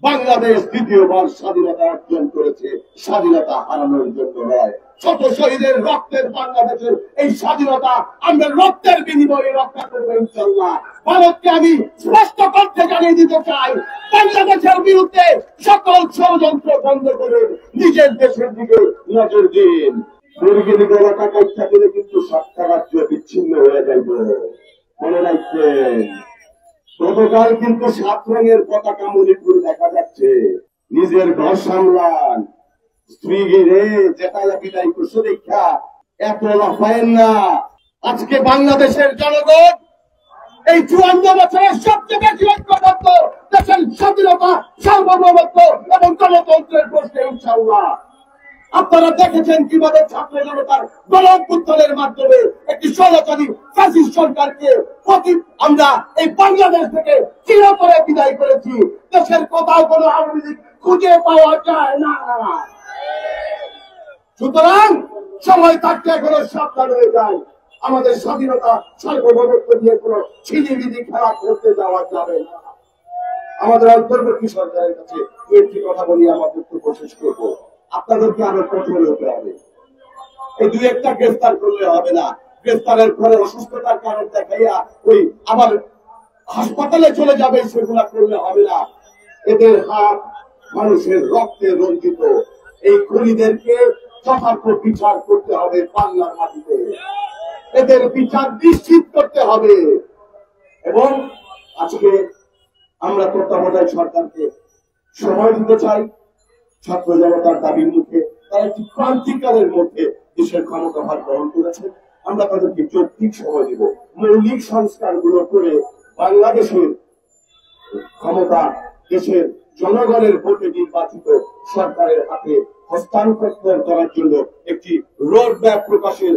বাংলাদেশ দ্বিতীয়বার স্বাধীনতা অর্জন করেছে, স্বাধীনতা হারানোর জন্য নয়। শত শহীদের রক্তের বাংলাদেশের এই স্বাধীনতা আমরা রক্তের বিনিময়ে রক্ষা করবো ইনশাল্লাহ। ভারতকে আমি স্পষ্ট কণ্ঠে জানিয়ে দিতে চাই, বাংলাদেশের বিরুদ্ধে সকল ষড়যন্ত্র বন্ধ করে নিজের দেশের দিকে নজর দিন। দুর্গিনী এলাকা পরীক্ষা দিলে কিন্তু সাতটা রাজ্য বিচ্ছিন্ন হয়ে যাইব, মনে রাখবেন। গতকাল কিন্তু 7 রঙের পতাকা মণিপুর দেখা যাচ্ছে। নিজের ঘর সামলান, স্ত্রী রে যেটা বিদায় করছে দেখা এত লাফায়েন না। আজকে বাংলাদেশের জনগণ এই 54 বছরের সবচেয়ে বেশি ঐক্যবদ্ধ, দেশের স্বাধীনতা, সার্বভৌমত্ব এবং গণতন্ত্রের প্রশ্নে ইনশাআল্লাহ। আপনারা দেখেছেন কিভাবে ছাত্র জনতার গণ-অভ্যুত্থানের মাধ্যমে একটি স্বৈরাচারী ফ্যাসিস্ট সরকারকে আমরা এই বাংলাদেশ থেকে চিরতরে বিদায় করেছি। দেশের কোথাও কোনো আওয়ামী লীগ খুঁজে পাওয়া যায় না। সুতরাং সময় থাকতে এখনো সাবধান হয়ে যায়। আমাদের স্বাধীনতা সার্বভৌমত্ব নিয়ে কোনো ছিনিমিনি খেলা করতে যাওয়া যাবে না। আমাদের অন্তর্বর্তী সরকারের কাছে একটি কথা বলি, আমার বক্তব্য শেষ করবো। আপনাদেরকে আরো কঠোর হতে হবে। এই 2-1টা গ্রেফতার করলে হবে না। গ্রেফতারের পরে অসুস্থতার কারণ দেখাইয়া ওই আবার হাসপাতালে চলে যাবে, সেগুলা করলে হবে না। এদের হাত মানুষের রক্তে রঞ্জিত। এই খুনিদেরকে যথার্থ বিচার করতে হবে বাংলার মাটিতে। এদের বিচার নিশ্চিত করতে হবে। এবং আজকে আমরা তত্ত্বাবধায়ক সরকারকে সময় দিতে চাই। ছাত্র জনতার দাবির মুখে তারা একটি ক্রান্তিকালের মধ্যে দেশের ক্ষমতাভার গ্রহণ করেছে। আমরা তাদেরকে যৌক্তিক সময় দিব। মৌলিক সংস্কারগুলো করে বাংলাদেশের ক্ষমতা দেশের জনগণের ভোটে নির্বাচিত সরকারের হাতে হস্তান্তর করার জন্য একটি রোড ম্যাপ প্রকাশের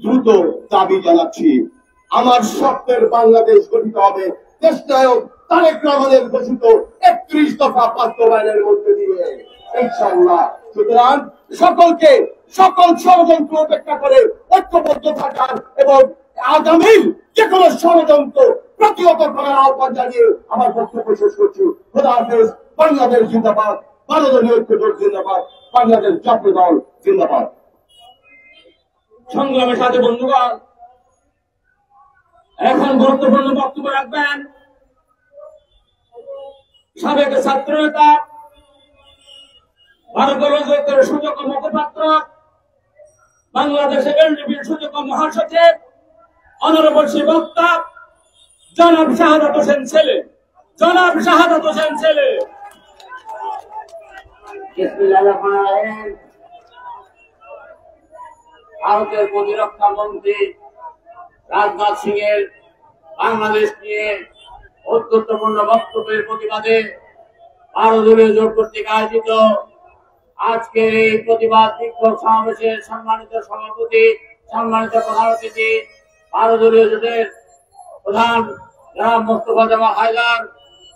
দ্রুত দাবি জানাচ্ছি। আমার স্বপ্নের বাংলাদেশ গঠিত হবে দেশনায়ক তারেক রহমানের ঘোষিত 31 দফা বাস্তবায়নের মধ্যে দিয়ে ইনশাআল্লাহ। সুতরাং সকলকে সকল ষড়যন্ত্র উপেক্ষা করে ঐক্যবদ্ধ থাকার এবং আগামীর যে কোনো ষড়যন্ত্র প্রতিহত করার আহ্বান জানিয়ে আমার বক্তব্য শেষ করছি। খোদা হাফেজ। বাংলাদেশ জিন্দাবাদ, বাংলাদেশ ঐক্যজোট জিন্দাবাদ, বাংলাদেশ জাতীয় দল জিন্দাবাদ। সংগ্রামের সাথে বন্ধুগণ, এখন গুরুত্বপূর্ণ বক্তব্য রাখবেন সাবেক ছাত্র নেতা, ভারতের সুযোগ্য মুখপাত্র, বাংলাদেশের এলডিপির সুযোগ্য মহাসচিব, অনারেবল বক্তা জনাব শাহাদাত হোসেন ছেলে। জনাব শাহাদাত হোসেন ছেলে। ভারতের প্রতিরক্ষা মন্ত্রী রাজনাথ সিং এর বাংলাদেশ নিয়ে গুরুত্বপূর্ণ বক্তব্যের প্রতিবাদে 12 দলীয় জোট কর্তৃক আয়োজিত আজকের এই প্রতিবাদ বিক্ষোভ সমাবেশের সম্মানিত সভাপতি, সম্মানিত প্রধান অতিথি, 12 দলীয় জোটের প্রধান জনাব মোস্তফা জামাল হায়দার,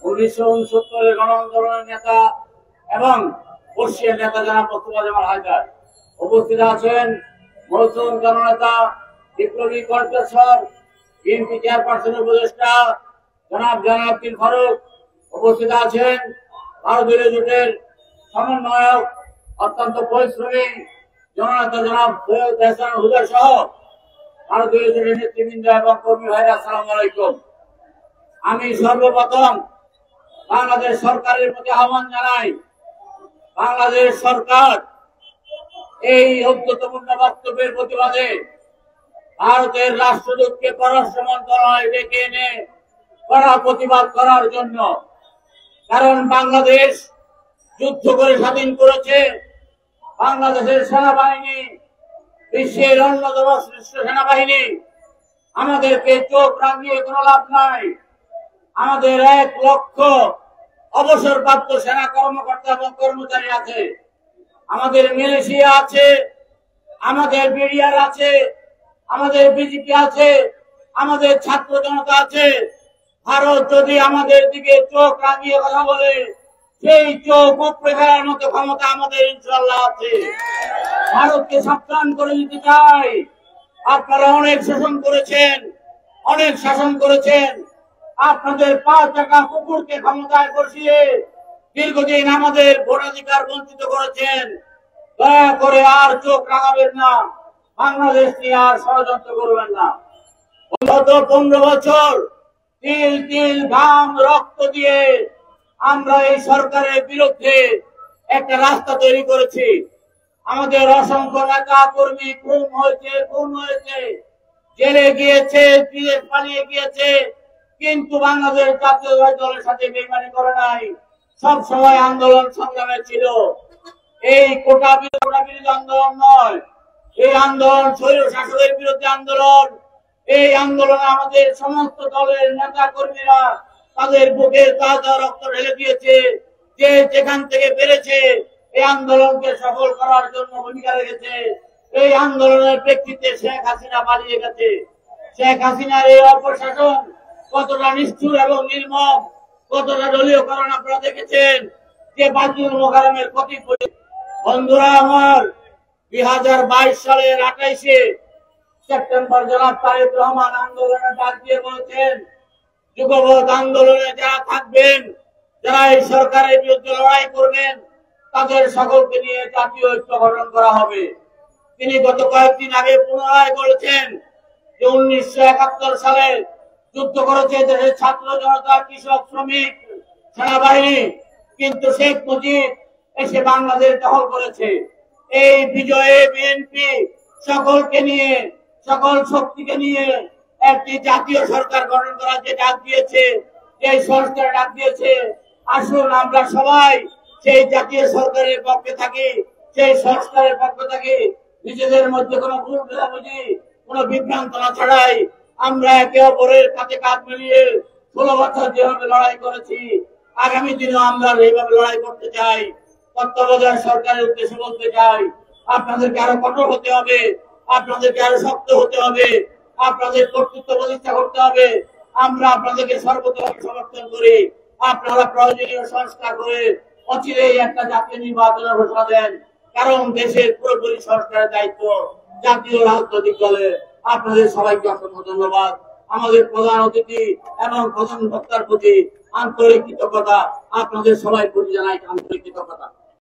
1969 গণ আন্দোলনের নেতা এবং বর্ষীয় নেতা জনাব মোস্তফা জামাল হায়দার, উপস্থিত আছেন মৌসুম জননেতা বিপ্লবী কণ্ঠস্বর বিএনপি চেয়ারপারসন উপদেষ্টা জনাব জালালউদ্দিন ফারুক, উপস্থিত আছেন 12 দলীয় জোটের সমন্বয়ক অত্যন্ত পরিশ্রমী জননেতা জনাব সৈয়দ হাসান হুদা সহ 12 দলীয় জোটের নেতৃবৃন্দ এবং কর্মী ভাইরা, আসসালামু আলাইকুম। আমি সর্বপ্রথম বাংলাদেশ সরকারের প্রতি আহ্বান জানাই, বাংলাদেশ সরকার এই ঐক্যপূর্ণ বক্তব্যের প্রতিবাদে ভারতের রাষ্ট্রদূতকে পররাষ্ট্র মন্ত্রণালয়ে ডেকে এনে কড়া প্রতিবাদ করার জন্য। কারণ বাংলাদেশ যুদ্ধ করে স্বাধীন করেছে। বাংলাদেশের সেনাবাহিনী বিশ্বের অন্যতম শ্রেষ্ঠ সেনাবাহিনী। আমাদেরকে চোখ রাঙিয়ে কোনো লাভ নাই। আমাদের 1 লক্ষ অবসরপ্রাপ্ত সেনা কর্মকর্তা এবং কর্মচারী আছে, আমাদের মিলিশিয়া আছে, আমাদের বিডিআর আছে, আমাদের বিজেপি আছে, আমাদের ছাত্র জনতা আছে। ভারত যদি আমাদের দিকে চোখ রাঙিয়ে কথা বলে, সেই চোখ উপড়ে ফেলার মতো ক্ষমতা আমাদের ইনশাআল্লাহ আছে। ভারতকে সাবধান করে দিতে চাই, আপনারা অনেক শোষণ করেছেন, অনেক শাসন করেছেন। আপনাদের 5 টাকা কুকুরকে ক্ষমতায় বসিয়ে দীর্ঘদিন আমাদের ভোটাধিকার বঞ্চিত করেছেন। দয়া করে আর চোখ রাঙাবেন না, বাংলাদেশ নিয়ে আর ষড়যন্ত্র করবেন না। গত 15 বছর তিল তিল ঘাম রক্ত দিয়ে আমরা এই সরকারের বিরুদ্ধে একটা রাস্তা তৈরি করেছি। আমাদের অসংখ্য নেতা কর্মী খুন হয়েছে, জেলে গিয়েছে, বিদেশ পালিয়ে গিয়েছে, কিন্তু বাংলাদেশ জাতীয় দলের সাথে বেইমানি করে নাই, সব সময় আন্দোলন সংগ্রামে ছিল। এই কোটা বিরোধী আন্দোলন নয়, এই আন্দোলন স্বৈর শাসকের বিরুদ্ধে আন্দোলন। এই আন্দোলনে আমাদের সমস্ত দলের নেতা কর্মীরা তাদের বুকের তাজা রক্ত ঢেলে দিয়েছে, যে যেখান থেকে পেরেছে এই আন্দোলনকে সফল করার জন্য ভূমিকা রেখেছে। এই আন্দোলনের প্রেক্ষিতে শেখ হাসিনা পালিয়ে গেছে। শেখ হাসিনার এই অপশাসন কতটা নিষ্ঠুর এবং নির্মম, কতটা দলীয়করণ আপনারা দেখেছেন, যে বাইতুল মোকাররমের ক্ষতি করে। বন্ধুরা আমার, 2022 সালের 28শে সেপ্টেম্বর জনাব তারেক রহমান আন্দোলনের ডাক দিয়ে বলেছেন, যুগপৎ আন্দোলনে যারা থাকবেন, যারা এই সরকারের বিরুদ্ধে লড়াই করবেন, তাদের সকলকে নিয়ে জাতীয় ঐক্য গঠন করা হবে। তিনি গত কয়েকদিন আগে পুনরায় বলেছেন যে 1971 সালে যুদ্ধ করেছে দেশের ছাত্র জনতা, কৃষক, শ্রমিক, সেনাবাহিনী, কিন্তু শেখ মুজিব এসে বাংলাদেশ দখল করেছে। এই বিজয়ে বিএনপি সকলকে নিয়ে, সকল শক্তিকে নিয়ে একটি জাতীয় সরকার গঠন করার যে ডাক দিয়েছে, যে সংস্কার ডাক দিয়েছে, আসুন আমরা সবাই সেই জাতীয় সরকারের পক্ষে থাকি, সেই সংস্কারের পক্ষে থাকি। নিজেদের মধ্যে কোনো ভুল বোঝাবুঝি, কোনো বিভ্রান্ত না ছাড়াই আমরা একে অপরের কাছে কাঁধ মিলিয়ে 16 বছর যেভাবে লড়াই করেছি, আগামী দিনে আমরা এইভাবে লড়াই করতে চাই। তত্ত্বাবধায়ক সরকারের উদ্দেশ্যে বলতে চাই, আপনাদেরকে আরো কঠোর হতে হবে, আপনাদেরকে আরো শক্ত হতে হবে, আপনাদের কর্তৃত্ব প্রতিষ্ঠা করতে হবে। আমরা আপনাদেরকে সর্বতভাবে সমর্থন করি। আপনারা প্রয়োজনীয় সংস্কার করে অচিরেই একটা জাতীয় নির্বাচনের ঘোষণা দেন, কারণ দেশের পুরোপুরি সংস্কারের দায়িত্ব জাতীয় রাজনৈতিক দলের। আপনাদের সবাইকে অসংখ্য ধন্যবাদ। আমাদের প্রধান অতিথি এবং প্রধান বক্তার প্রতি আন্তরিক কৃতজ্ঞতা, আপনাদের সবাই প্রতি জানাই আন্তরিক কৃতজ্ঞতা।